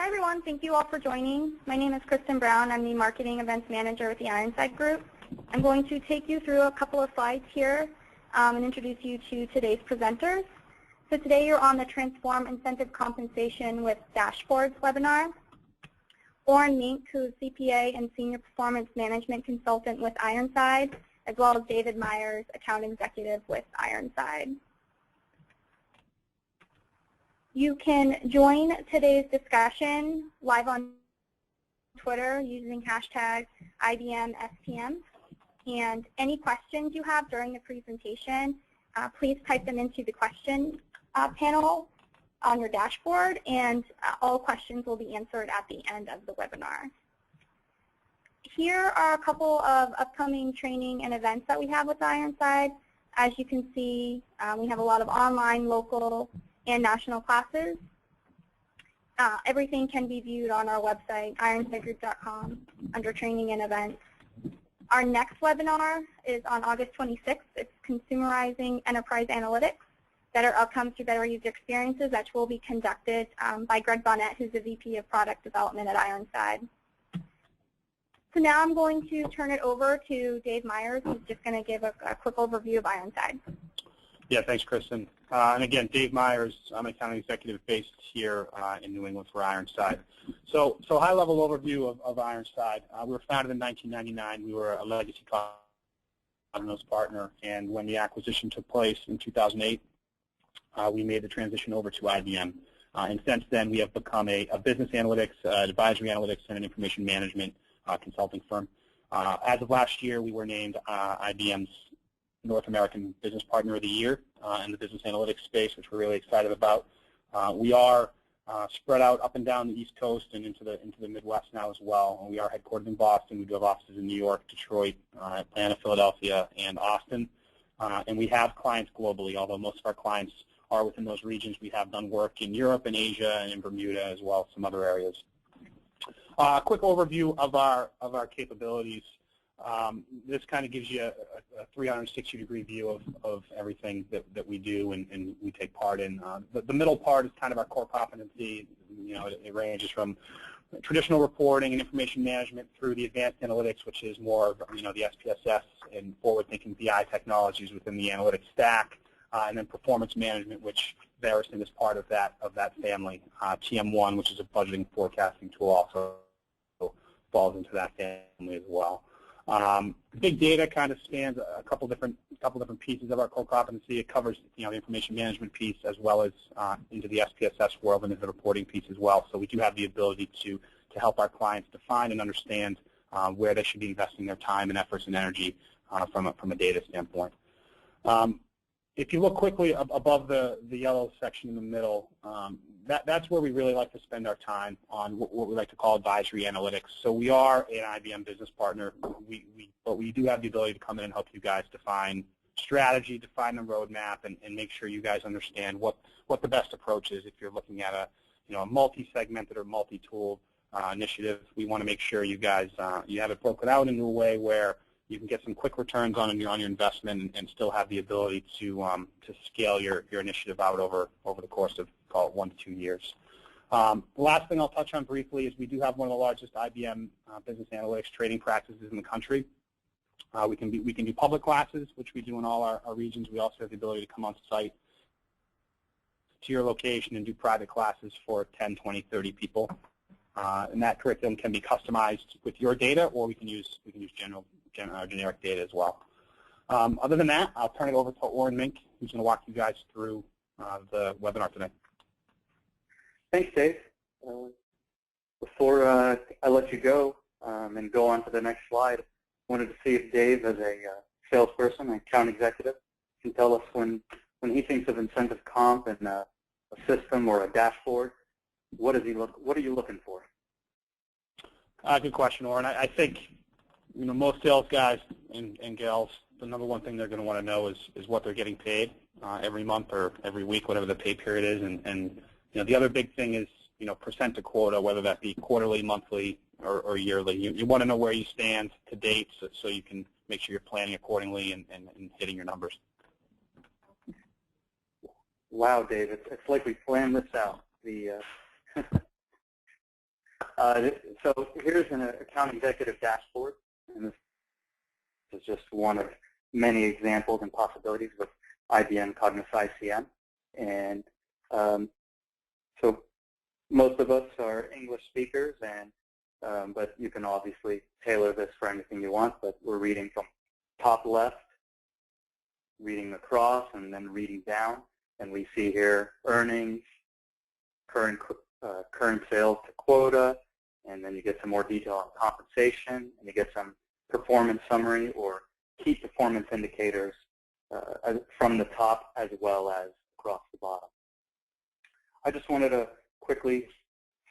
Hi everyone, thank you all for joining. My name is Kristen Brown. I'm the Marketing Events Manager with the Ironside Group. I'm going to take you through a couple of slides here and introduce you to today's presenters. So today you're on the Transform Incentive Compensation with Dashboards webinar. Oren Mink, who is CPA and Senior Performance Management Consultant with Ironside, as well as David Myers, Account Executive with Ironside. You can join today's discussion live on Twitter using hashtag IBMSPM. And any questions you have during the presentation, please type them into the question panel on your dashboard, and all questions will be answered at the end of the webinar. Here are a couple of upcoming training and events that we have with Ironside. As you can see, we have a lot of online, local, and national classes. Everything can be viewed on our website, ironsidegroup.com, under training and events. Our next webinar is on August 26th. It's Consumerizing Enterprise Analytics, Better Outcomes through Better User Experiences, that will be conducted by Greg Bonnet, who's the VP of Product Development at Ironside. So now I'm going to turn it over to Dave Myers, who's just going to give a quick overview of Ironside. Yeah, thanks, Kristen. And again, Dave Myers, I'm an accounting executive based here in New England for Ironside. So high-level overview of Ironside. We were founded in 1999. We were a legacy partner, and when the acquisition took place in 2008, we made the transition over to IBM. And since then, we have become a business analytics, advisory analytics, and an information management consulting firm. As of last year, we were named IBM's North American Business Partner of the Year in the business analytics space, which we're really excited about. We are spread out up and down the East Coast and into the Midwest now as well. And we are headquartered in Boston. We do have offices in New York, Detroit, Atlanta, Philadelphia, and Austin. And we have clients globally, although most of our clients are within those regions. We have done work in Europe and Asia and in Bermuda as well as some other areas. A quick overview of our capabilities. This kind of gives you a 360-degree view of everything that we do and we take part in. The middle part is kind of our core competency. You know, it ranges from traditional reporting and information management through the advanced analytics, which is more of, you know, the SPSS and forward-thinking BI technologies within the analytics stack, and then performance management, which Verison is part of that family. TM1, which is a budgeting forecasting tool, also falls into that family as well. Big data kind of spans a couple different pieces of our core competency. It covers, you know, the information management piece as well as into the SPSS world and into the reporting piece as well. So we do have the ability to help our clients define and understand where they should be investing their time and efforts and energy from a data standpoint. If you look quickly above the yellow section in the middle, that's where we really like to spend our time on what we like to call advisory analytics. So we are an IBM business partner, but we do have the ability to come in and help you guys define strategy, define the roadmap, and make sure you guys understand what the best approach is if you're looking at a multi-segmented or multi-tool initiative. We want to make sure you guys you have it broken out into a way where you can get some quick returns on your investment and still have the ability to scale your initiative out over the course of, call it, 1 to 2 years. The last thing I'll touch on briefly is we do have one of the largest IBM business analytics training practices in the country. We can do public classes, which we do in all our regions. We also have the ability to come on site to your location and do private classes for 10, 20, 30 people. And that curriculum can be customized with your data, or we can use generic data as well. Other than that, I'll turn it over to Oren Mink, who's going to walk you guys through the webinar today. Thanks, Dave. Before I let you go and go on to the next slide, I wanted to see if Dave, as a salesperson, an account executive, can tell us when he thinks of incentive comp and a system or a dashboard, what are you looking for? Good question, Oren. I think, you know, most sales guys and gals, the number one thing they're going to want to know is what they're getting paid every month or every week, whatever the pay period is. And you know, the other big thing is, you know, percent to quota, whether that be quarterly, monthly, or yearly. You want to know where you stand to date so you can make sure you're planning accordingly and hitting your numbers. Wow, Dave, it's like we planned this out. So here's an account executive dashboard, and this is just one of many examples and possibilities with IBM Cognos ICM. And so most of us are English speakers, and but you can obviously tailor this for anything you want. But we're reading from top left, reading across, and then reading down, and we see here earnings, current sales to quota, and then you get some more detail on compensation, and you get some performance summary or key performance indicators from the top as well as across the bottom. I just wanted to quickly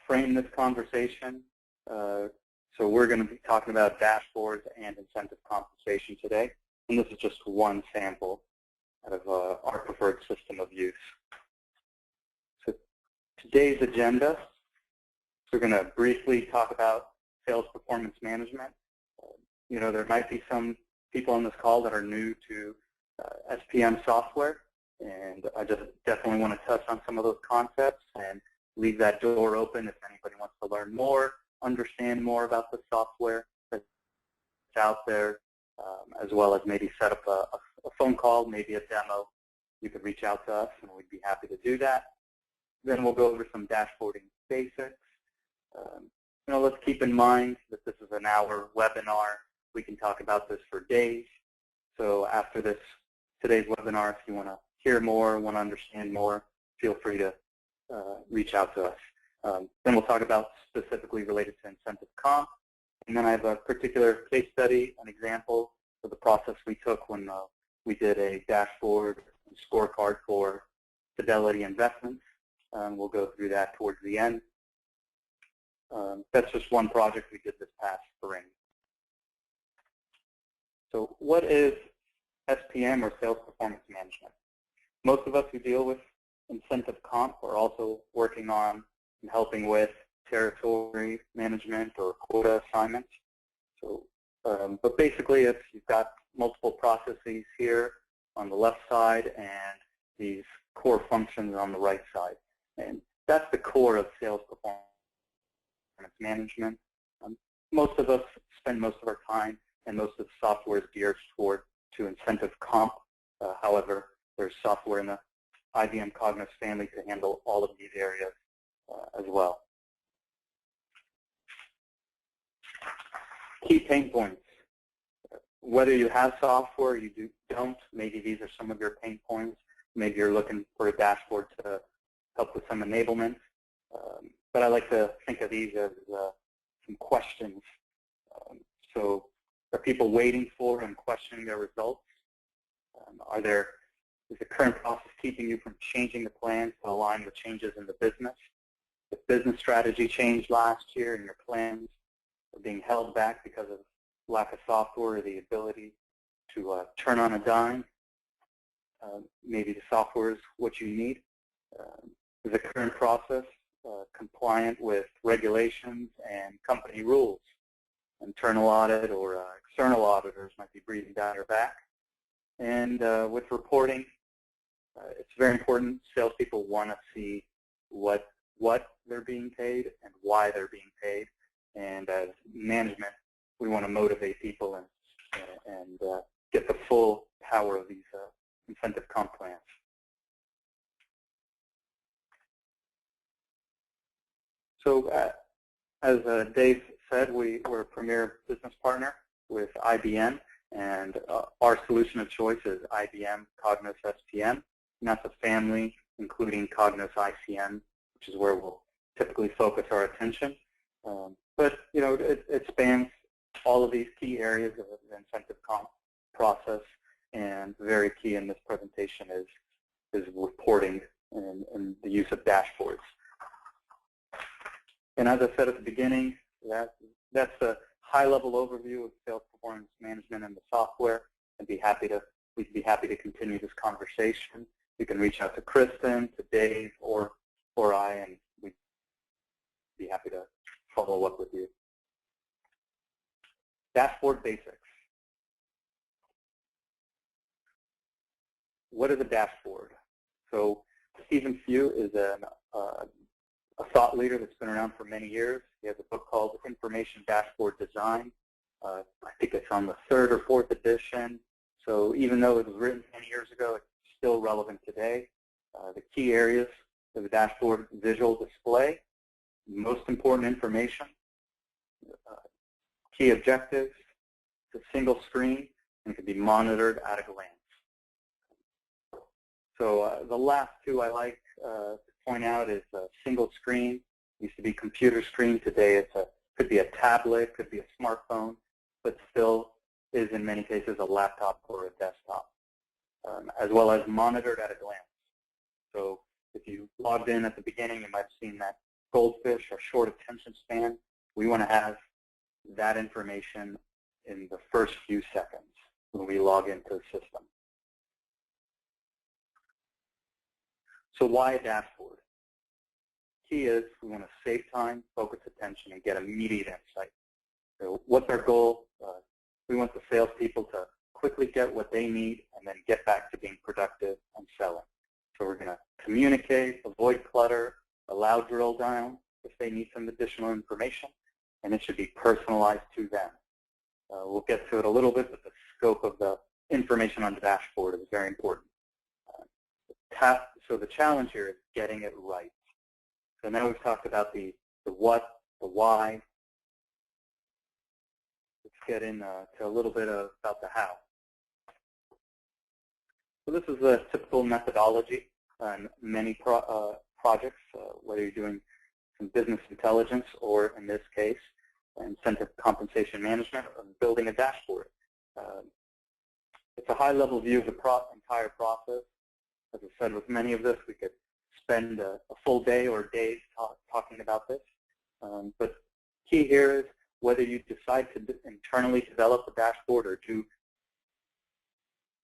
frame this conversation. So we're going to be talking about dashboards and incentive compensation today, and this is just one sample out of our preferred system of use. So today's agenda, we're going to briefly talk about sales performance management. You know, there might be some people on this call that are new to SPM software, and I just definitely want to touch on some of those concepts and leave that door open if anybody wants to learn more, understand more about the software that's out there, as well as maybe set up a phone call, maybe a demo. You could reach out to us, and we'd be happy to do that. Then we'll go over some dashboarding basics. You know, let's keep in mind that this is an hour webinar. We can talk about this for days. So after today's webinar, if you want to hear more, want to understand more, feel free to reach out to us. Then we'll talk about specifically related to incentive comp. And then I have a particular case study, an example of the process we took when we did a dashboard and scorecard for Fidelity Investments. We'll go through that towards the end. That's just one project we did this past spring. So what is SPM, or Sales Performance Management? Most of us who deal with incentive comp are also working on and helping with territory management or quota assignments. So, but basically, if you've got multiple processes here on the left side and these core functions on the right side, and that's the core of sales performance management. Most of us spend most of our time, and most of the software is geared to incentive comp. However, there's software in the IBM Cognos family to handle all of these areas as well. Key pain points. Whether you have software, you don't, maybe these are some of your pain points. Maybe you're looking for a dashboard to help with some enablement. But I like to think of these as some questions. So are people waiting for and questioning their results? Is the current process keeping you from changing the plans to align with changes in the business? If business strategy changed last year and your plans are being held back because of lack of software or the ability to turn on a dime, maybe the software is what you need. Is the current process compliant with regulations and company rules? Internal audit or external auditors might be breathing down your back. And with reporting, it's very important. Salespeople want to see what they're being paid and why they're being paid. And as management, we want to motivate people and get the full power of these incentive comp plans. So as Dave said, we're a premier business partner with IBM, and our solution of choice is IBM Cognos SPM, and that's a family including Cognos ICM, which is where we'll typically focus our attention. But you know, it spans all of these key areas of the incentive comp process, and very key in this presentation is reporting and the use of dashboards. And as I said at the beginning, that's a high-level overview of sales performance management and the software. We'd be happy to continue this conversation. You can reach out to Kristen, to Dave, or I, and we'd be happy to follow up with you. Dashboard basics. What is a dashboard? So Stephen Few is a thought leader that's been around for many years. He has a book called Information Dashboard Design. I think it's on the 3rd or 4th edition. So even though it was written many years ago, it's still relevant today. The key areas of the dashboard: visual display, most important information, key objectives, it's a single screen, and can be monitored at a glance. So the last two I like to point out is a single screen. It used to be computer screen. Today it could be a tablet, could be a smartphone, but still is in many cases a laptop or a desktop, as well as monitored at a glance. So if you logged in at the beginning, you might have seen that goldfish or short attention span. We want to have that information in the first few seconds when we log into the system. So why a dashboard? Key is we want to save time, focus attention, and get immediate insight. So what's our goal? We want the salespeople to quickly get what they need and then get back to being productive and selling. So we're going to communicate, avoid clutter, allow drill down if they need some additional information, and it should be personalized to them. We'll get to it a little bit, but the scope of the information on the dashboard is very important. So the challenge here is getting it right. So now we've talked about the what, the why. Let's get into a little bit about the how. So this is a typical methodology on many projects, whether you're doing some business intelligence or, in this case, incentive compensation management, or building a dashboard. It's a high-level view of the entire process. As I said, with many of this, we could spend a full day or days talking about this. But key here is whether you decide to internally develop a dashboard or do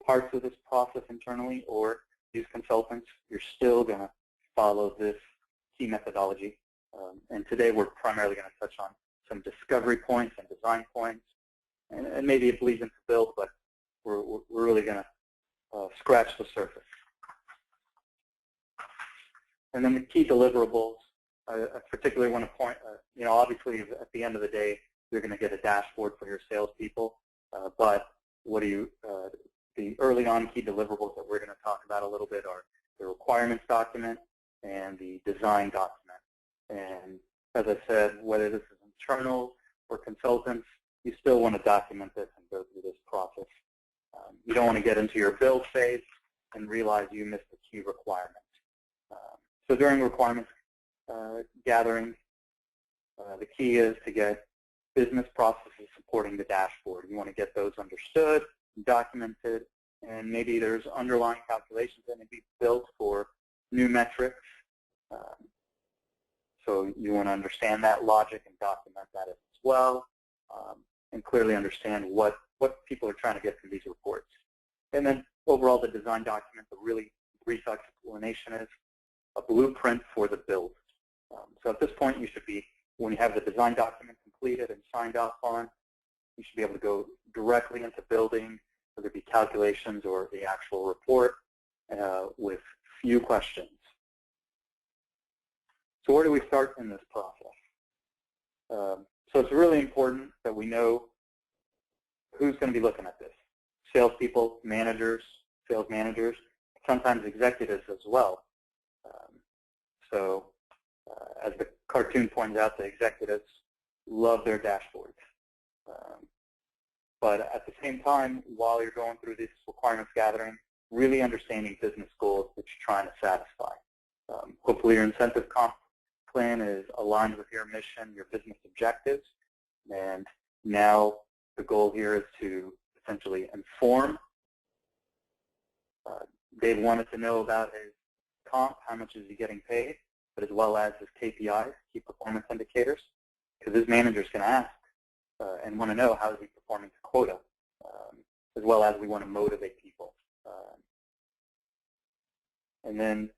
parts of this process internally or use consultants, you're still going to follow this key methodology. And today we're primarily going to touch on some discovery points and design points. And maybe it bleeds into build, but we're really going to scratch the surface. And then the key deliverables, I particularly want to point, obviously at the end of the day, you're going to get a dashboard for your salespeople, but what do you, the early on key deliverables that we're going to talk about a little bit are the requirements document and the design document. And as I said, whether this is internal or consultants, you still want to document this and go through this process. You don't want to get into your build phase and realize you missed the key requirements. So during requirements gathering, the key is to get business processes supporting the dashboard. You want to get those understood, documented, and maybe there's underlying calculations that may be built for new metrics. So you want to understand that logic and document that as well, and clearly understand what people are trying to get from these reports. And then overall, the design document, the really brief explanation is a blueprint for the build. So at this point, you should be, when you have the design document completed and signed off on, you should be able to go directly into building, whether it be calculations or the actual report, with few questions. So where do we start in this process? So it's really important that we know who's going to be looking at this. Salespeople, managers, sales managers, sometimes executives as well. As the cartoon points out, the executives love their dashboards. But at the same time, while you're going through this requirements gathering, really understanding business goals that you're trying to satisfy. Hopefully your incentive comp plan is aligned with your mission, your business objectives, and now the goal here is to essentially inform. Dave wanted to know about his comp, how much is he getting paid, but as well as his KPIs, key performance indicators, because his manager's going to ask and want to know how is he performing to quota, as well as we want to motivate people. And then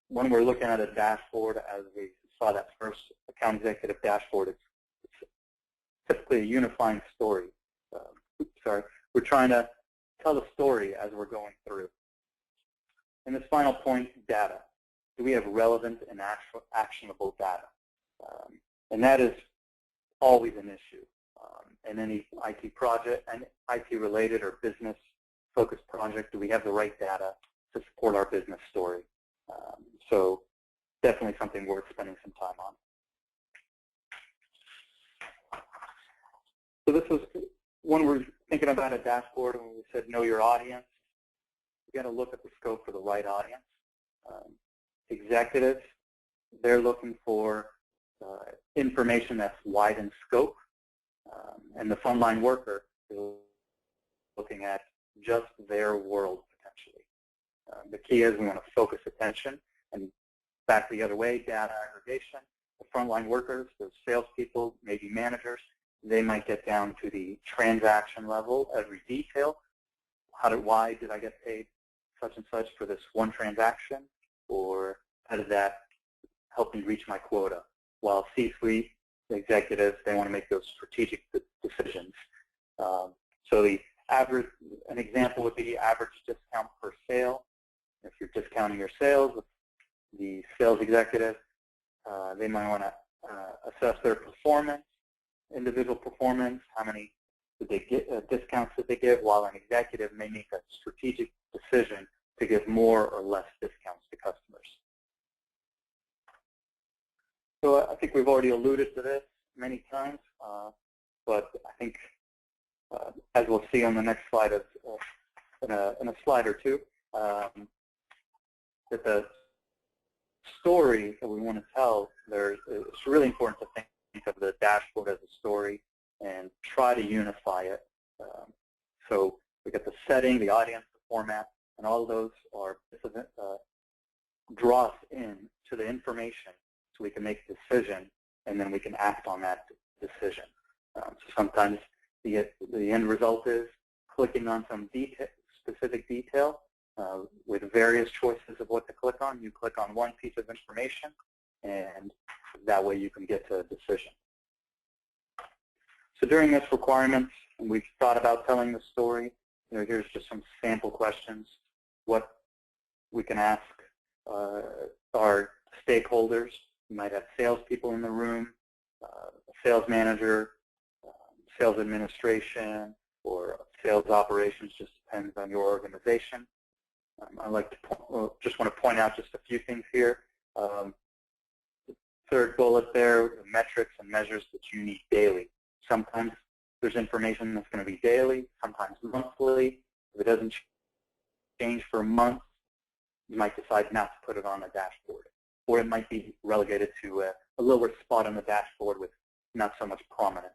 when we're looking at a dashboard, as we saw that first account executive dashboard, it's typically a unifying story. We're trying to tell a story as we're going through. And this final point, data. do we have relevant and actionable data? And that is always an issue in any IT project, and IT-related or business-focused project. Do we have the right data to support our business story? So definitely something worth spending some time on. So this was when we're thinking about a dashboard, and we said know your audience. You got to look at the scope for the right audience. Executives, they're looking for information that's wide in scope, and the frontline worker is looking at just their world potentially. The key is we want to focus attention, and back the other way, data aggregation. The frontline workers, those salespeople, maybe managers, they might get down to the transaction level, every detail. Why did I get paid such and such for this one transaction? Or how did that help me reach my quota? While C-suite, the executives, they want to make those strategic decisions. So the average, an example would be average discount per sale. If you're discounting your sales, the sales executive, they might want to assess their performance, individual performance, how many did they get, discounts did they give, while an executive may make a strategic decision to give more or less discounts to customers. So I think we've already alluded to this many times, but I think as we'll see on the next slide, in a slide or two, that the story that we want to tell, it's really important to think of the dashboard as a story and try to unify it. So we get the setting, the audience, the format, and all of those are draw us in to the information so we can make a decision, and then we can act on that decision. So sometimes the end result is clicking on some specific detail with various choices of what to click on. You click on one piece of information, and that way you can get to a decision. So during this requirements, and we've thought about telling the story, here's just some sample questions. What we can ask our stakeholders. You might have salespeople in the room, a sales manager, sales administration, or sales operations, just depends on your organization. I like to just want to point out just a few things here. The third bullet there, the metrics and measures that you need daily. Sometimes there's information that's going to be daily, sometimes monthly. If it doesn't change for a month, you might decide not to put it on a dashboard. Or it might be relegated to a lower spot on the dashboard with not so much prominence.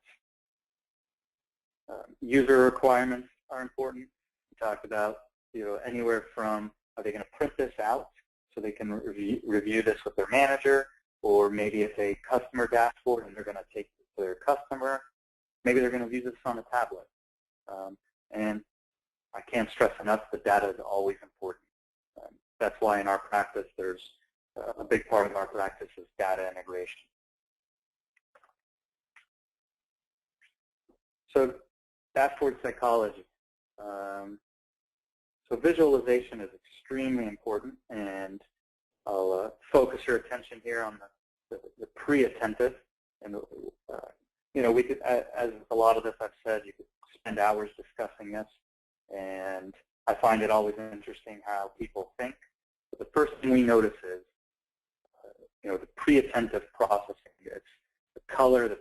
User requirements are important. We talked about anywhere from, are they going to print this out so they can review this with their manager, or maybe it's a customer dashboard and they're going to take it to their customer. Maybe they're going to view this on a tablet. And I can't stress enough that data is always important. That's why in our practice there's a big part of our practice is data integration. So dashboard psychology. So visualization is extremely important, and I'll focus your attention here on the pre-attentive. And we could, as a lot of this I've said, you could spend hours discussing this, and I find it always interesting how people think. But the first thing we notice is, the pre-attentive processing. It's the color, the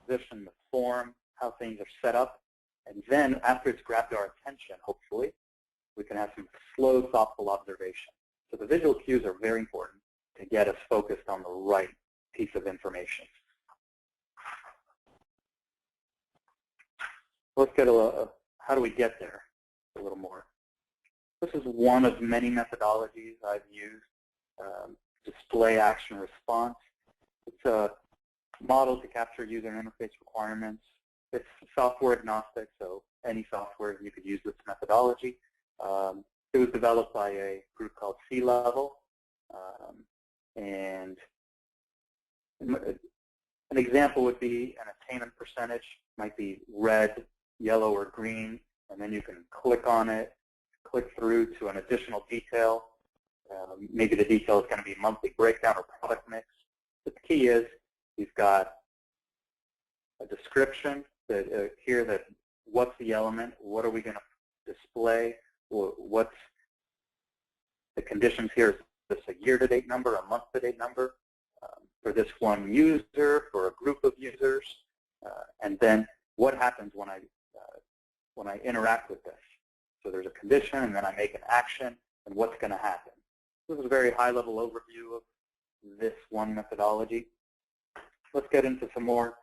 position, the form, how things are set up. And then after it's grabbed our attention, hopefully, we can have some slow, thoughtful observation. So the visual cues are very important to get us focused on the right piece of information. Let's get how do we get there a little more. This is one of many methodologies I've used. Display action response. It's a model to capture user interface requirements. It's software agnostic, so any software you could use this methodology. It was developed by a group called C-Level, and an example would be an attainment percentage. Might be red, yellow, or green, and then you can click on it, click through to an additional detail. Maybe the detail is going to be monthly breakdown or product mix. But the key is we've got a description that here that what's the element, what are we going to display, or what's the conditions here. Is this a year-to-date number, a month-to-date number, for this one user, for a group of users, and then what happens when I interact with this. So there's a condition, and then I make an action, and what's going to happen. This is a very high-level overview of this one methodology. Let's get into some more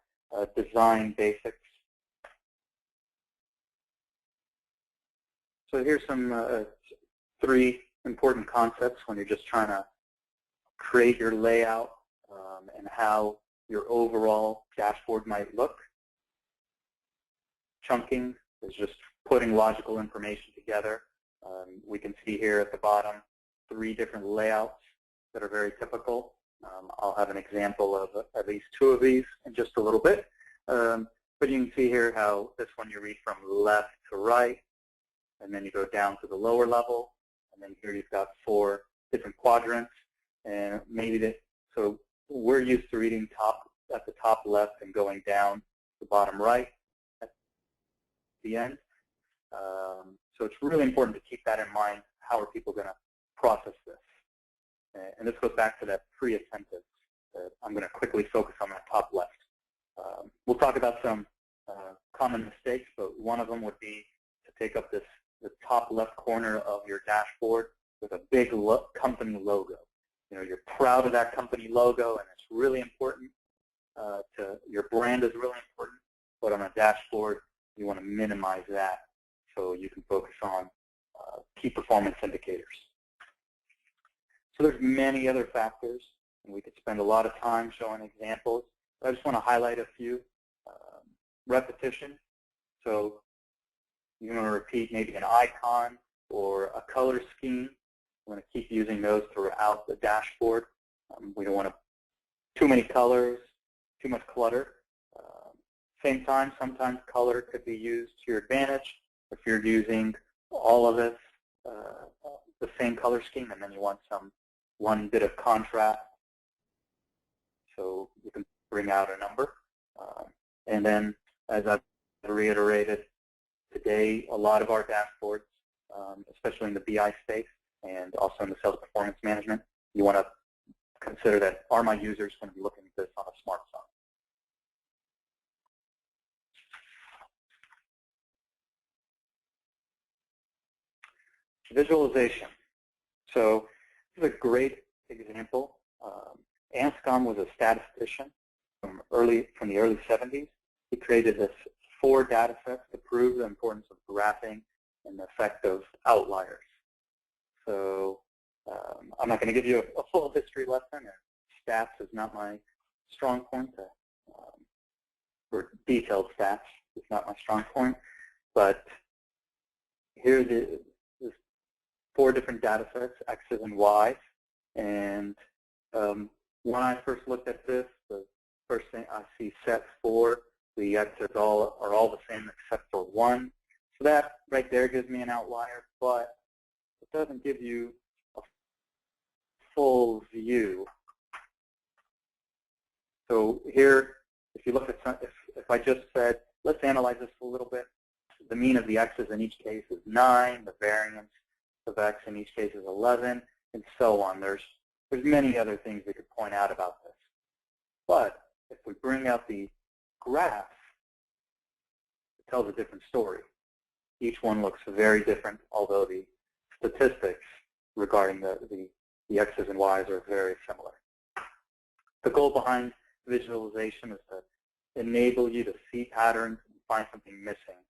design basics. So here's some 3 important concepts when you're just trying to create your layout and how your overall dashboard might look. Chunking is just putting logical information together. We can see here at the bottom 3 different layouts that are very typical. I'll have an example of at least 2 of these in just a little bit. But you can see here how this one you read from left to right, and then you go down to the lower level, and then here you've got 4 different quadrants. And maybe that, so we're used to reading at the top left and going down to the bottom right at the end. So it's really important to keep that in mind. How are people going to process this? And this goes back to that pre-attentive. I'm going to quickly focus on that top left. We'll talk about some common mistakes, but one of them would be to take up the top left corner of your dashboard with a big company logo. You know, you're proud of that company logo, and it's really important. Your brand is really important, but on a dashboard, you want to minimize that so you can focus on key performance indicators. So there's many other factors, and we could spend a lot of time showing examples. But I just want to highlight a few. Repetition. So you want to repeat maybe an icon or a color scheme. We want to keep using those throughout the dashboard. We don't want too many colors, too much clutter. Same time, sometimes color could be used to your advantage. If you're using all of this, the same color scheme, and then you want one bit of contrast, so you can bring out a number. And then, as I've reiterated today, a lot of our dashboards, especially in the BI space and also in the sales performance management, you want to consider that, are my users going to be looking at this on a smartphone? Visualization. So this is a great example. Anscombe was a statistician from the early 70s. He created this 4 data sets to prove the importance of graphing and the effect of outliers. So I'm not going to give you a full history lesson. Stats is not my strong point. Or detailed stats is not my strong point. But here there's 4 different data sets, X's and Y's. And when I first looked at this, the first thing I see set 4, the X's are all the same except for 1. So that right there gives me an outlier, but it doesn't give you a full view. So here, if you look at if I just said, let's analyze this a little bit, the mean of the X's in each case is 9, the variance of X in each case is 11, and so on. There's many other things we could point out about this. But if we bring out the graph, it tells a different story. Each one looks very different, although the statistics regarding the X's and Y's are very similar. The goal behind visualization is to enable you to see patterns and find something missing.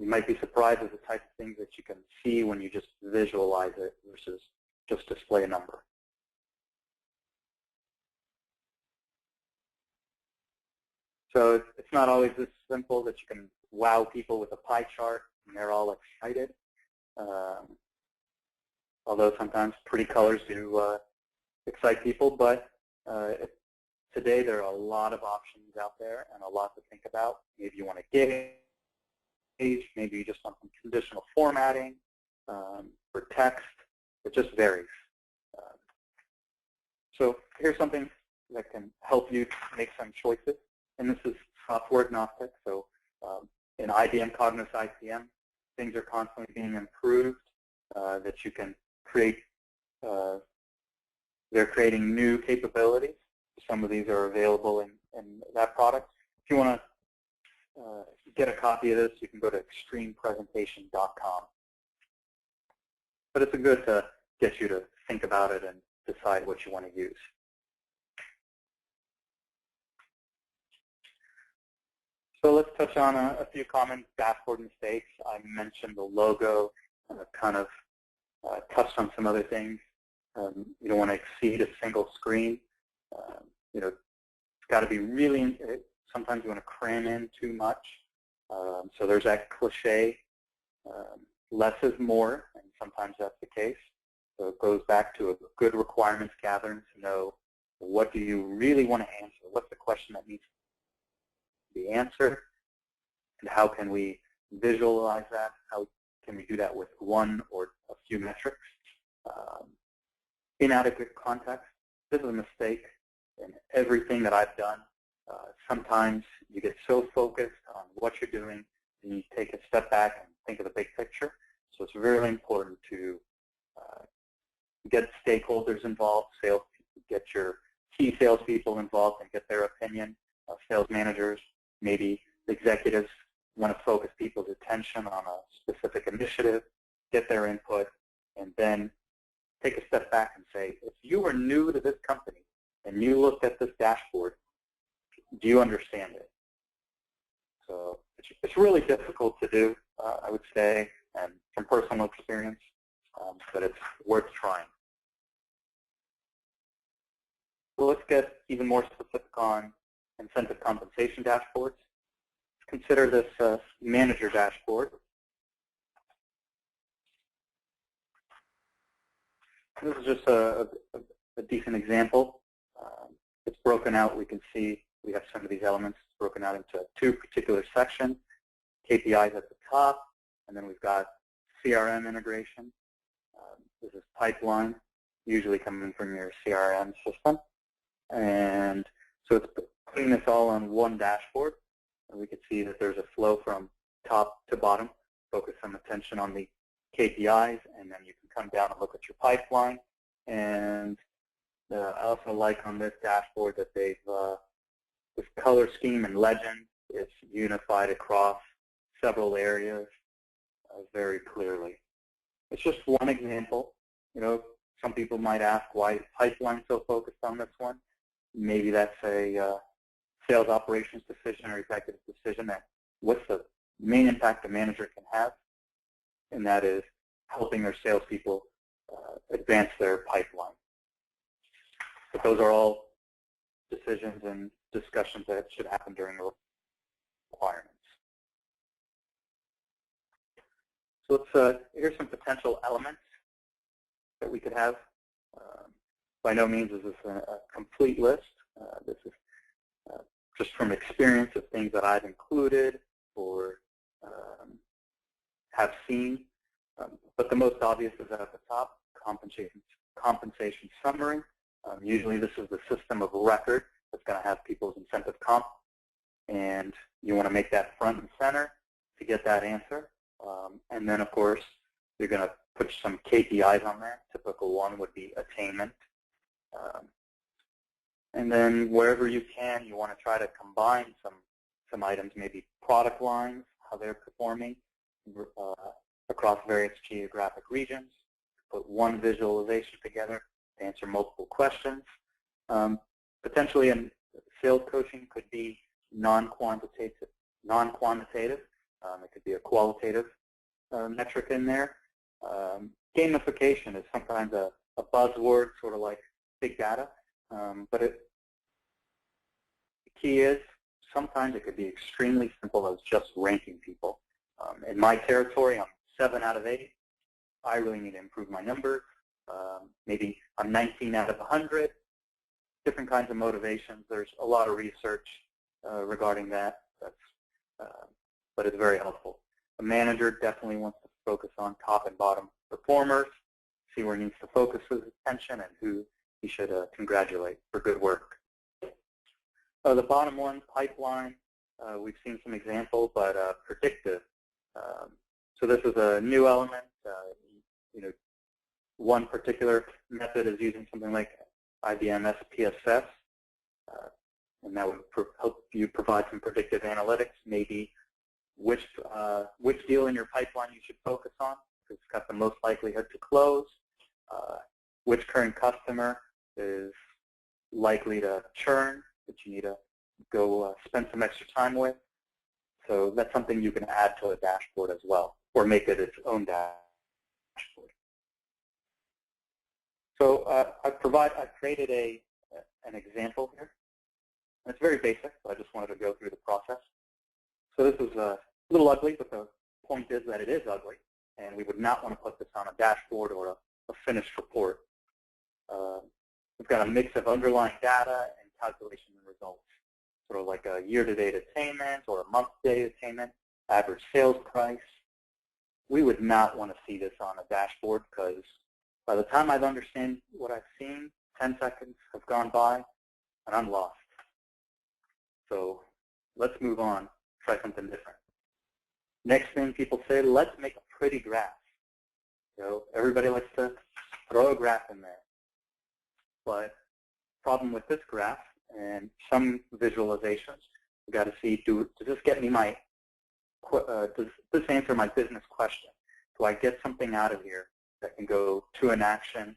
You might be surprised at the type of things that you can see when you just visualize it versus just display a number. So it's not always this simple that you can wow people with a pie chart and they're all excited. Although sometimes pretty colors do excite people, but today there are a lot of options out there and a lot to think about. Maybe you want to gauge, maybe you just want some conditional formatting, for text. It just varies. So here's something that can help you make some choices. And this is software agnostic. So in IBM Cognos ICM, things are constantly being improved that you can create. They're creating new capabilities. Some of these are available in that product. If you want to get a copy of this, you can go to extremepresentation.com. But it's good to get you to think about it and decide what you want to use. So let's touch on a few common dashboard mistakes. I mentioned the logo, kind of touched on some other things. You don't want to exceed a single screen. You know, it's got to be really, sometimes you want to cram in too much. So there's that cliche, less is more, and sometimes that's the case. So it goes back to a good requirements gathering to know what do you really want to answer, what's the question that needs to be answered, and how can we visualize that, how can we do that with one or a few metrics. Inadequate context, this is a mistake in everything that I've done. Sometimes you get so focused on what you're doing and you take a step back and think of the big picture. So it's really important to get stakeholders involved, get your key salespeople involved and get their opinion. Sales managers, maybe executives want to focus people's attention on a specific initiative, get their input, and then take a step back and say, if you were new to this company and you looked at this dashboard, do you understand it? So it's really difficult to do, I would say, and from personal experience, but it's worth trying. So let's get even more specific on incentive compensation dashboards. Consider this manager dashboard. This is just a decent example. It's broken out. We can see we have some of these elements broken out into two particular sections, KPIs at the top, and then we've got CRM integration. This is pipeline, usually coming from your CRM system. And so it's putting this all on one dashboard. And we can see that there's a flow from top to bottom, focus some attention on the KPIs, and then you can come down and look at your pipeline. And I also like on this dashboard that they've, this color scheme and legend is unified across several areas very clearly. It's just one example. You know, some people might ask why is pipeline so focused on this one. Maybe that's a sales operations decision or executive decision that what's the main impact a manager can have, and that is helping their salespeople advance their pipeline. But those are all decisions and discussions that should happen during the requirements. So let's, here's some potential elements that we could have. By no means is this a complete list. This is just from experience of things that I've included or have seen. But the most obvious is at the top, compensation summary. Usually this is the system of record that's going to have people's incentive comp, and you want to make that front and center to get that answer. And then, of course, you're going to put some KPIs on there. Typical one would be attainment. And then wherever you can, you want to try to combine some items, maybe product lines, how they're performing across various geographic regions. Put one visualization together to answer multiple questions. Potentially, in sales coaching could be non-quantitative. It could be a qualitative metric in there. Gamification is sometimes a buzzword, sort of like big data. But the key is sometimes it could be extremely simple as just ranking people. In my territory, I'm 7 out of 8. I really need to improve my numbers. Maybe I'm 19 out of 100. Different kinds of motivations. There's a lot of research regarding that. But it's very helpful. A manager definitely wants to focus on top and bottom performers, see where he needs to focus his attention, and who he should congratulate for good work. The bottom one, pipeline, we've seen some examples, but predictive. So this is a new element. One particular method is using something like IBM SPSS, and that would help you provide some predictive analytics, maybe which deal in your pipeline you should focus on, because it's got the most likelihood to close, which current customer is likely to churn that you need to go spend some extra time with. So that's something you can add to a dashboard as well, or make it its own dashboard. So I've created an example here. And it's very basic, so I just wanted to go through the process. So this is a little ugly, but the point is that it is ugly, and we would not want to put this on a dashboard or a finished report. We've got a mix of underlying data and calculation and results, sort of like a year-to-date attainment or a month-to-date attainment, average sales price. We would not want to see this on a dashboard because by the time I understand what I've seen, 10 seconds have gone by, and I'm lost. So let's move on, try something different. Next thing people say, let's make a pretty graph. Everybody likes to throw a graph in there. But problem with this graph and some visualizations, we've got to see, does this get me does this answer my business question? Do I get something out of here that can go to an action,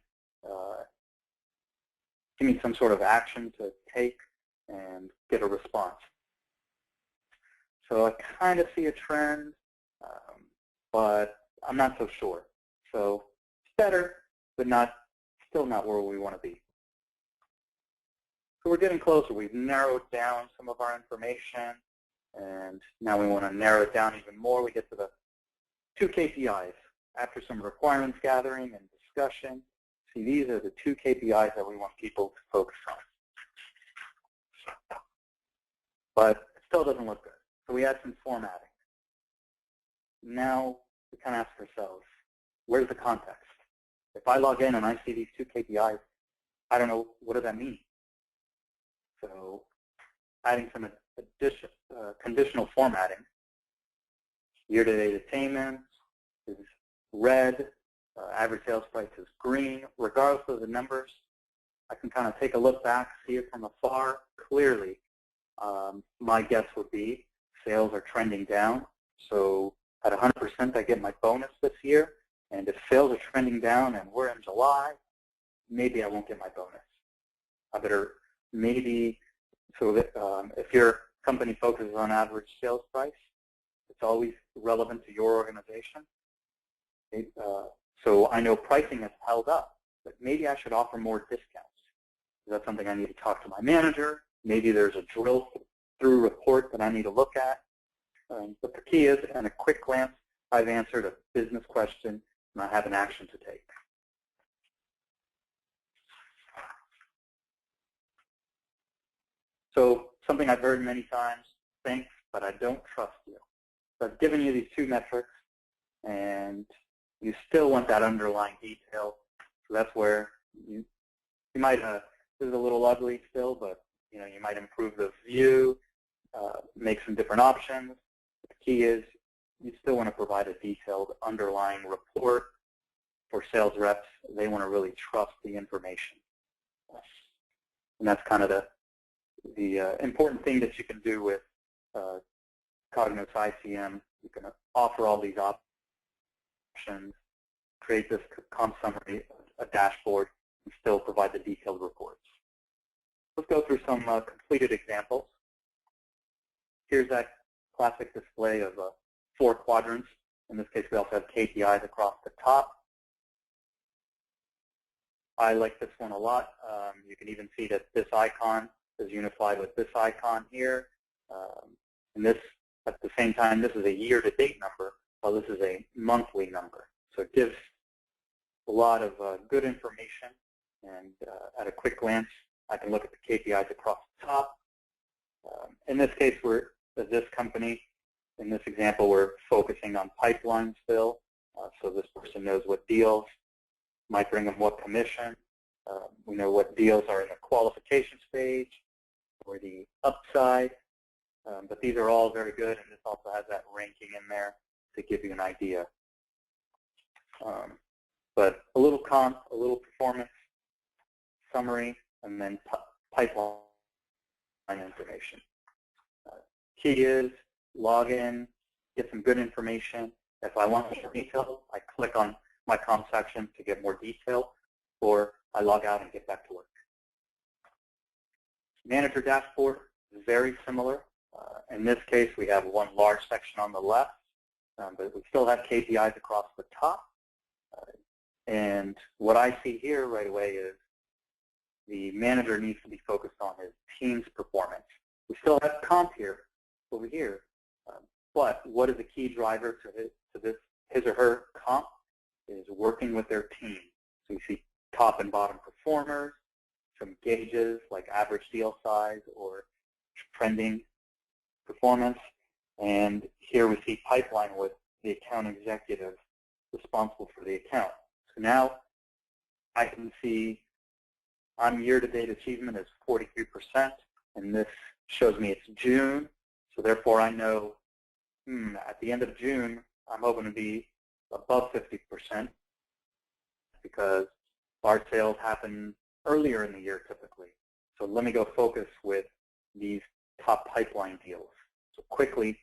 give me some sort of action to take and get a response? So I kind of see a trend, but I'm not so sure. So it's better, but still not where we want to be. So we're getting closer. We've narrowed down some of our information, and now we want to narrow it down even more. We get to the 2 KPIs. After some requirements gathering and discussion, see, these are the 2 KPIs that we want people to focus on. But it still doesn't look good. So we add some formatting. Now we kind of ask ourselves, where's the context? If I log in and I see these 2 KPIs, I don't know, what does that mean? So adding some conditional formatting. Year-to-date attainment is red, average sales price is green. Regardless of the numbers, I can kind of take a look back, see it from afar. Clearly, my guess would be sales are trending down. So at 100%, I get my bonus this year. And if sales are trending down and we're in July, maybe I won't get my bonus. I better maybe, so that if your company focuses on average sales price, it's always relevant to your organization. So I know pricing has held up, but maybe I should offer more discounts. Is that something I need to talk to my manager? Maybe there's a drill-through report that I need to look at. But the key is, in a quick glance, I've answered a business question, and I have an action to take. So something I've heard many times, thanks, but I don't trust you. So I've given you these 2 metrics, and you still want that underlying detail. So that's where you might, this is a little ugly still, but you might improve the view, make some different options. The key is you still want to provide a detailed underlying report for sales reps. They want to really trust the information. And that's kind of the important thing that you can do with Cognos ICM. You can offer all these options, create this comp summary, a dashboard, and still provide the detailed reports. Let's go through some completed examples. Here's that classic display of 4 quadrants. In this case, we also have KPIs across the top. I like this one a lot. You can even see that this icon is unified with this icon here. And this, at the same time, this is a year-to-date number, while this is a monthly number. So it gives a lot of good information. And at a quick glance, I can look at the KPIs across the top. In this case, this company, in this example, we're focusing on pipelines fill. so this person knows what deals might bring them what commission. We know what deals are in the qualification stage or the upside. But these are all very good, and this also has that ranking in there to give you an idea. But a little comp, a little performance summary, and then pipeline information. Key is log in, get some good information. If I want more detail, I click on my comp section to get more detail, or I log out and get back to work. Manager dashboard is very similar. In this case, we have one large section on the left, but we still have KPIs across the top. And what I see here right away is the manager needs to be focused on his team's performance. We still have comp here, over here, but what is the key driver to his or her comp is working with their team. So you see top and bottom performers, some gauges like average deal size or trending performance, and here we see pipeline with the account executive responsible for the account. So now I can see on year-to-date achievement is 43%, and this shows me it's June, so therefore I know at the end of June I'm hoping to be above 50% because our sales happen earlier in the year typically. So let me go focus with these top pipeline deals. So quickly,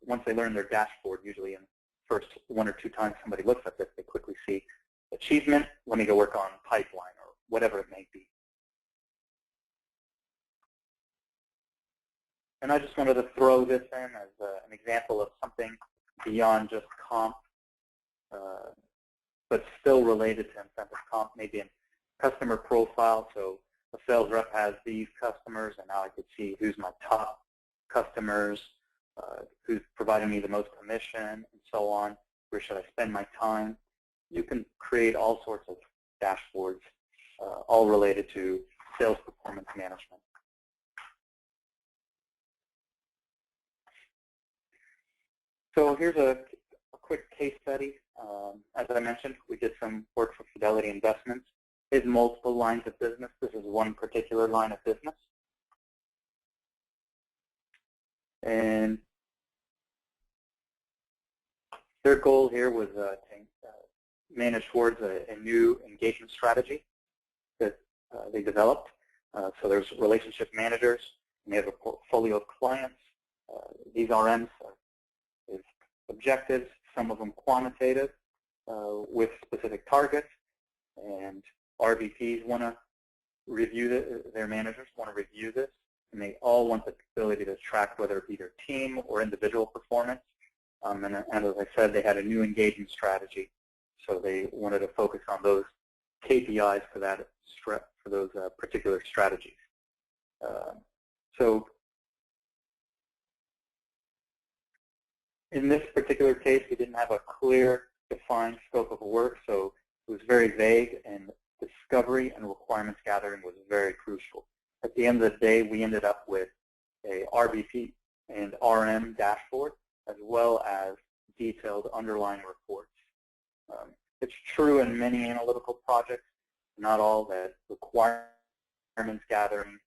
once they learn their dashboard, usually in the first 1 or 2 times somebody looks at this, they quickly see achievement, let me go work on pipeline or whatever it may be. And I just wanted to throw this in as an example of something beyond just comp, but still related to incentive comp, maybe in customer profile. So a sales rep has these customers, and now I could see who's my top customers, who's providing me the most commission, and so on. Where should I spend my time? You can create all sorts of dashboards, all related to sales performance management. So here's a quick case study. As I mentioned, we did some work for Fidelity Investments. It's multiple lines of business. This is one particular line of business. And their goal here was to manage towards a new engagement strategy that they developed. So there's relationship managers, and they have a portfolio of clients. These RMs is objectives, some of them quantitative with specific targets, and RVPs want to review their managers want to review this, and they all want the ability to track whether it be their team or individual performance. And as I said, they had a new engagement strategy, so they wanted to focus on those KPIs for that for those particular strategies. So in this particular case, we didn't have a clear, defined scope of work, so it was very vague, and discovery and requirements gathering was very crucial. At the end of the day, we ended up with a RVP and RM dashboard, as well as detailed underlying reports. It's true in many analytical projects, not all, that requirements gathering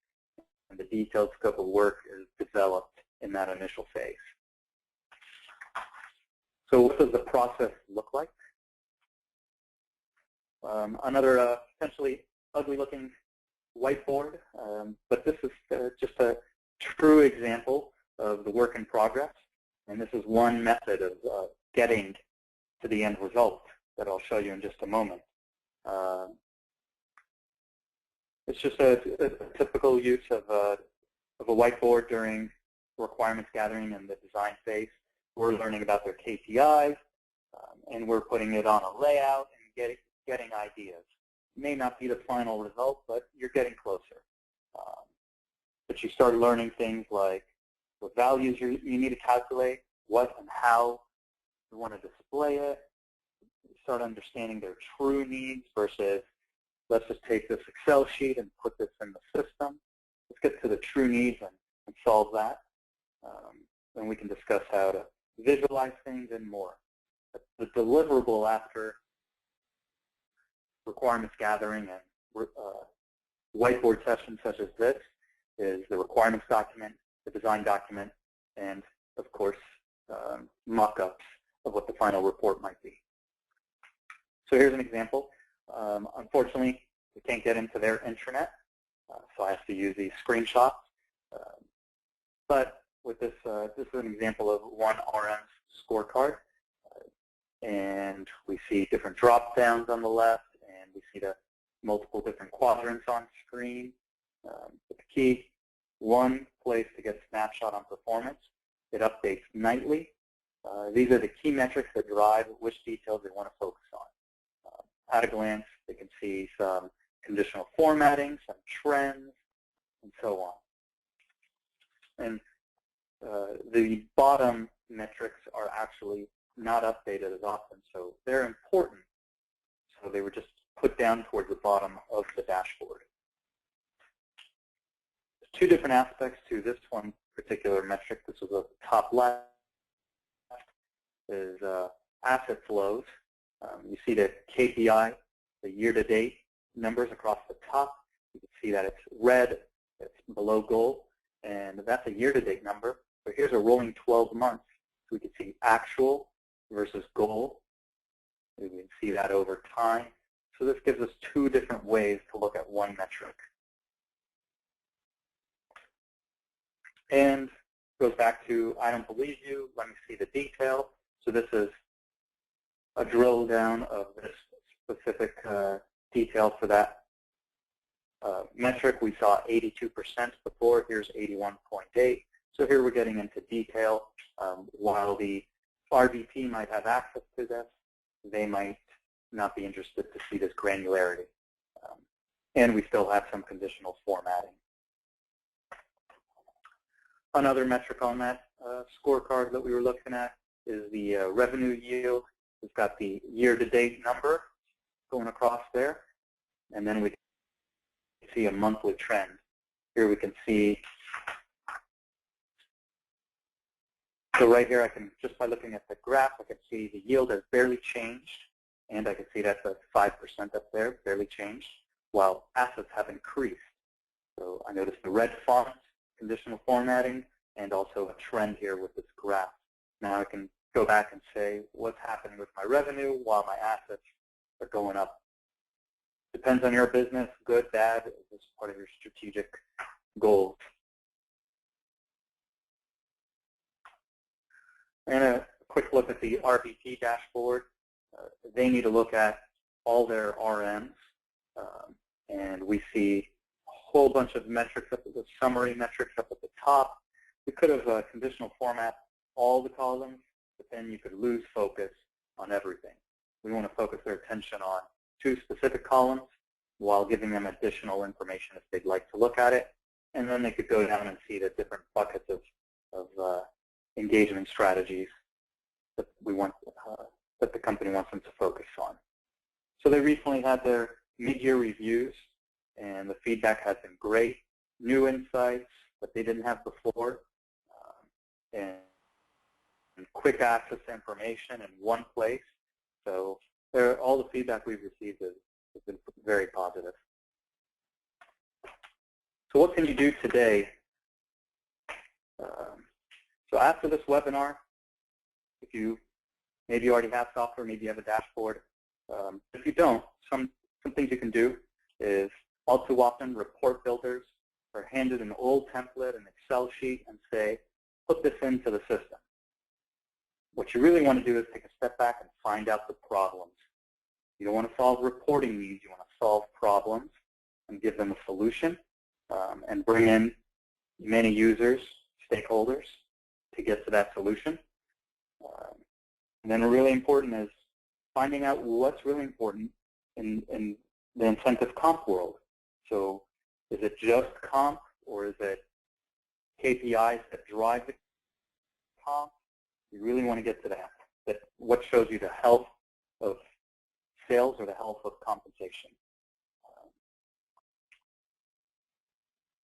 and the detailed scope of work is developed in that initial phase. So what does the process look like? Another potentially ugly-looking whiteboard, but this is just a true example of the work in progress, and this is one method of getting to the end result that I'll show you in just a moment. It's just a typical use of a whiteboard during requirements gathering and the design phase. We're learning about their KPIs, and we're putting it on a layout and getting ideas. It may not be the final result, but you're getting closer. But you start learning things like what values you need to calculate, what and how you want to display it. You start understanding their true needs versus, let's just take this Excel sheet and put this in the system. Let's get to the true needs and solve that. Then we can discuss how to visualize things and more. the deliverable after requirements gathering and whiteboard sessions such as this is the requirements document, the design document, and of course mock-ups of what the final report might be. So here's an example. Unfortunately, we can't get into their intranet, so I have to use these screenshots. But with this, this is an example of one RM's scorecard. And we see different drop-downs on the left, and we see the multiple different quadrants on screen. But the key, one place to get a snapshot on performance. It updates nightly. These are the key metrics that drive which details they want to focus on. At a glance, they can see some conditional formatting, some trends, and so on. And the bottom metrics are actually not updated as often, so they're important. So they were just put down towards the bottom of the dashboard. There's two different aspects to this one particular metric. This was at the top left. Is asset flows. You see the KPI, the year-to-date numbers across the top. You can see that it's red, it's below goal, and that's a year-to-date number. So here's a rolling 12 months. So we can see actual versus goal. We can see that over time. So this gives us two different ways to look at one metric. And goes back to, I don't believe you, let me see the detail. So this is a drill down of this specific detail for that metric. We saw 82% before, here's 81.8. So here we're getting into detail. While the RVP might have access to this, they might not be interested to see this granularity. And we still have some conditional formatting. Another metric on that scorecard that we were looking at is the revenue yield. We've got the year-to-date number going across there, and then we can see a monthly trend. Here we can see, so right here I can, just by looking at the graph, I can see the yield has barely changed, and I can see that's a 5% up there, barely changed, while assets have increased. So I noticed the red font, conditional formatting, and also a trend here with this graph. Now I can go back and say what's happening with my revenue while my assets are going up. Depends on your business, good, bad, is part of your strategic goals. And a quick look at the RVP dashboard. They need to look at all their RMs, and we see a whole bunch of metrics up at the summary metrics up at the top. We could have conditional format all the columns, but then you could lose focus on everything. We want to focus their attention on two specific columns while giving them additional information if they'd like to look at it, and then they could go down and see the different buckets of engagement strategies that we want, that the company wants them to focus on. So they recently had their mid-year reviews, and the feedback has been great. New insights that they didn't have before, and quick access to information in one place. So all the feedback we've received has been very positive. So what can you do today? So after this webinar, if you maybe you already have software, maybe you have a dashboard. If you don't, some things you can do is all too often report builders are handed an old template, an Excel sheet, and say, put this into the system. What you really want to do is take a step back and find out the problems. You don't want to solve reporting needs. You want to solve problems and give them a solution, and bring in many users, stakeholders, to get to that solution. And then really important is finding out what's really important in the incentive comp world. So is it just comp, or is it KPIs that drive the comp? You really want to get to that what shows you the health of sales or the health of compensation.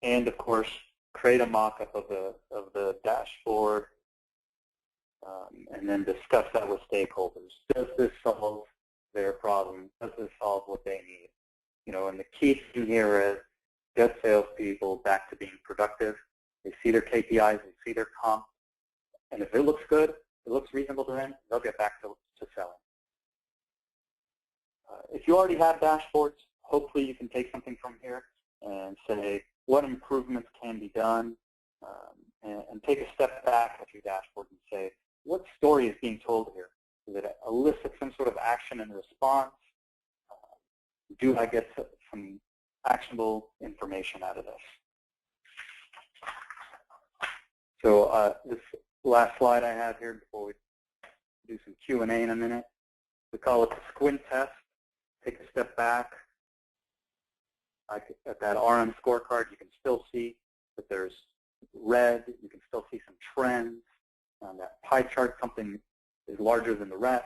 And of course, create a mock-up of the dashboard and then discuss that with stakeholders. Does this solve their problem? Does this solve what they need? And the key thing here is get salespeople back to being productive. They see their KPIs, they see their comp, and if it looks good, it looks reasonable to them, they'll get back to selling. If you already have dashboards, hopefully you can take something from here and say what improvements can be done, and take a step back at your dashboard and say, what story is being told here? Does it elicit some sort of action and response? Do I get some actionable information out of this? So this last slide I have here before we do some Q&A in a minute, we call it the squint test. Take a step back. At that RM scorecard, you can still see that there's red. You can still see some trends. On that pie chart, something is larger than the rest.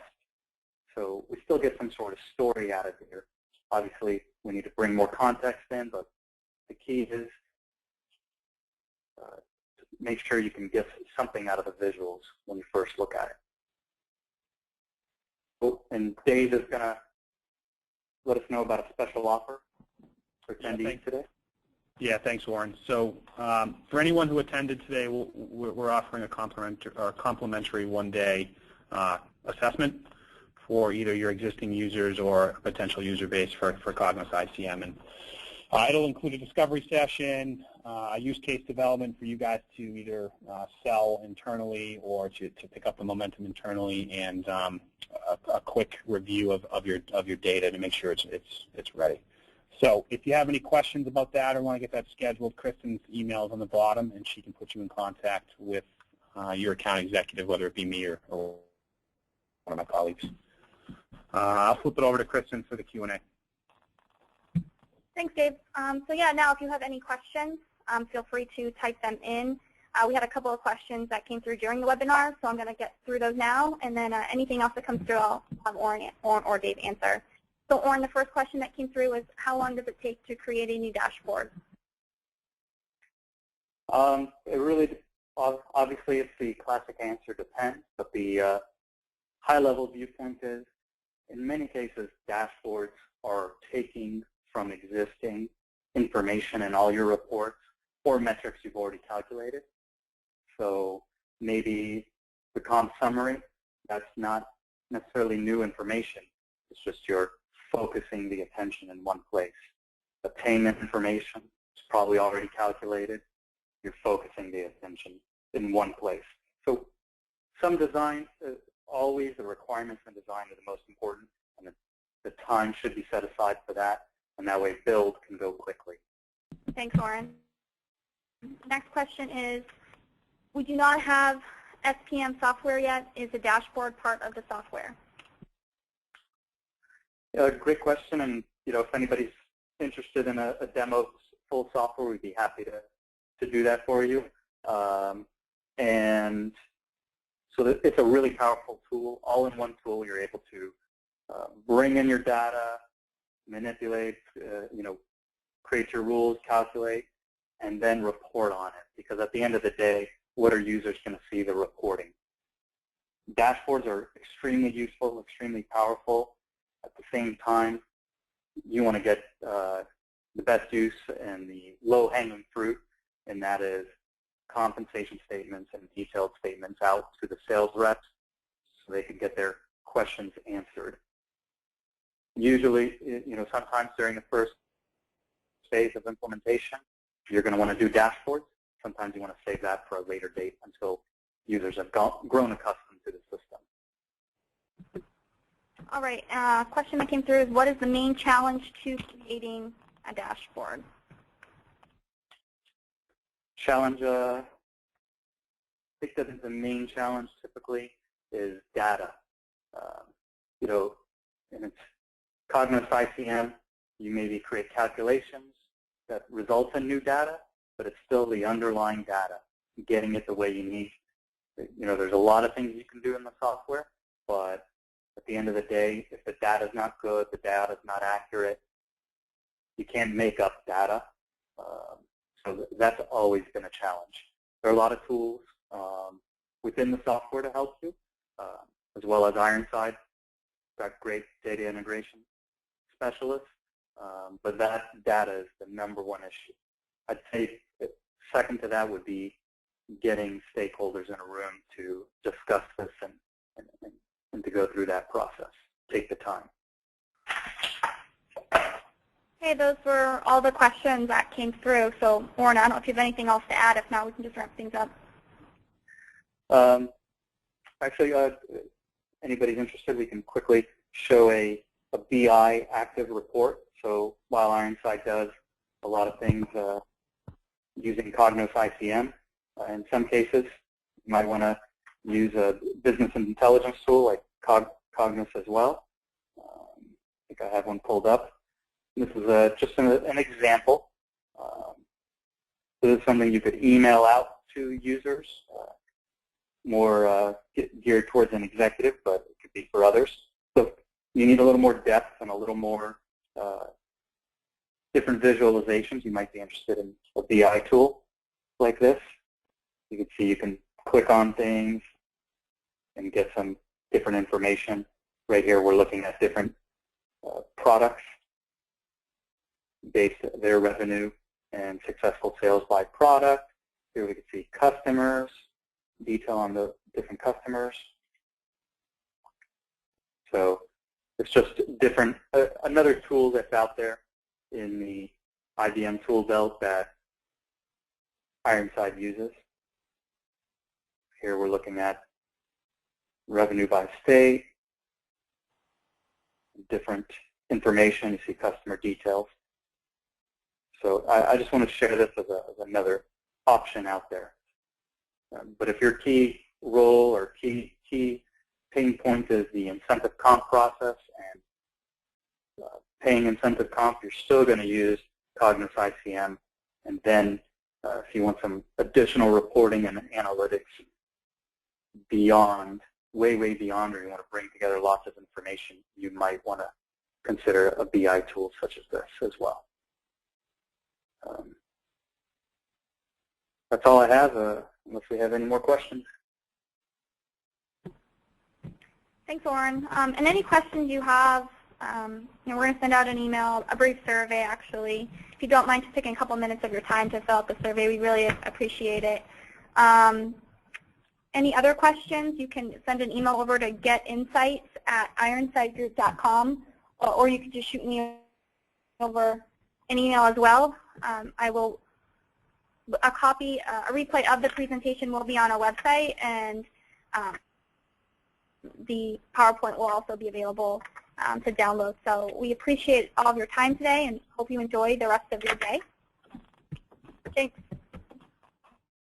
So we still get some sort of story out of here. Obviously, we need to bring more context in, but the key is to make sure you can get something out of the visuals when you first look at it. Oh, and Dave is going to let us know about a special offer for attendees today. Yeah, thanks, Warren. So for anyone who attended today, we're offering a complimentary one-day assessment for either your existing users or a potential user base for Cognos ICM. And it'll include a discovery session, a use case development for you guys to either sell internally or to pick up the momentum internally, and a quick review of your data to make sure it's ready. So if you have any questions about that or want to get that scheduled, Kristen's email is on the bottom, and she can put you in contact with your account executive, whether it be me or one of my colleagues. I'll flip it over to Kristen for the Q&A. Thanks, Dave. So yeah, now if you have any questions, feel free to type them in. We had a couple of questions that came through during the webinar, so I'm going to get through those now, and then anything else that comes through, I'll have Oren or Dave answer. So Oren, the first question that came through was, how long does it take to create a new dashboard? It really, obviously, it's the classic answer depends, but the high-level viewpoint is, in many cases, dashboards are taking from existing information in all your reports or metrics you've already calculated. So maybe the comp summary, that's not necessarily new information. It's just you're focusing the attention in one place. The payment information is probably already calculated. You're focusing the attention in one place. So some design, always the requirements in design are the most important, and the time should be set aside for that, and that way build can go quickly. Thanks, Oren. Next question is, we do not have SPM software yet. Is the dashboard part of the software? Great question, and if anybody's interested in a demo of full software, we'd be happy to do that for you. And so it's a really powerful tool, all-in-one tool. You're able to bring in your data, manipulate, create your rules, calculate, and then report on it. Because at the end of the day, what are users going to see? The reporting. Dashboards are extremely useful, extremely powerful. At the same time, you want to get the best use and the low-hanging fruit, and that is compensation statements and detailed statements out to the sales reps so they can get their questions answered. Usually, sometimes during the first phase of implementation, you're going to want to do dashboards. Sometimes you want to save that for a later date until users have grown accustomed to the system. All right. Question that came through is, what is the main challenge to creating a dashboard? Challenge, I think that the main challenge typically is data. And it's Cognos ICM, you maybe create calculations that result in new data, but it's still the underlying data, getting it the way you need. There's a lot of things you can do in the software, but at the end of the day, if the data is not good, the data is not accurate, you can't make up data. So that's always been a challenge. There are a lot of tools. within the software to help you, as well as Ironside. Got great data integration specialists, but that data is the #1 issue. I'd say second to that would be getting stakeholders in a room to discuss this and to go through that process. Take the time. Okay, those were all the questions that came through. So, Warren, I don't know if you have anything else to add. If not, we can just wrap things up. Actually, anybody's interested, we can quickly show a BI active report. So while Ironside does a lot of things using Cognos ICM, in some cases, you might want to use a business intelligence tool like Cognos as well. I think I have one pulled up. This is just an example. This is something you could email out to users, more geared towards an executive, but it could be for others. So you need a little more depth and a little more different visualizations. You might be interested in a BI tool like this. You can see you can click on things and get some different information. Right here we're looking at different products based on their revenue and successful sales by product. Here we can see customers, detail on the different customers. So it's just different, another tool that's out there in the IBM tool belt that Ironside uses. Here we're looking at revenue by state, different information. You see customer details. So I just want to share this as another option out there. But if your key role or key pain point is the incentive comp process and paying incentive comp, you're still going to use Cognos ICM. And then if you want some additional reporting and analytics beyond, way beyond, or you want to bring together lots of information, you might want to consider a BI tool such as this as well. That's all I have, unless we have any more questions. Thanks, Warren. And any questions you have, we're going to send out an email, a brief survey, actually. If you don't mind just taking a couple minutes of your time to fill out the survey, we really appreciate it. Any other questions, you can send an email over to getinsights@ironsidegroup.com, or you can just shoot me over an email as well. A replay of the presentation will be on our website, and the PowerPoint will also be available to download. So we appreciate all of your time today and hope you enjoy the rest of your day.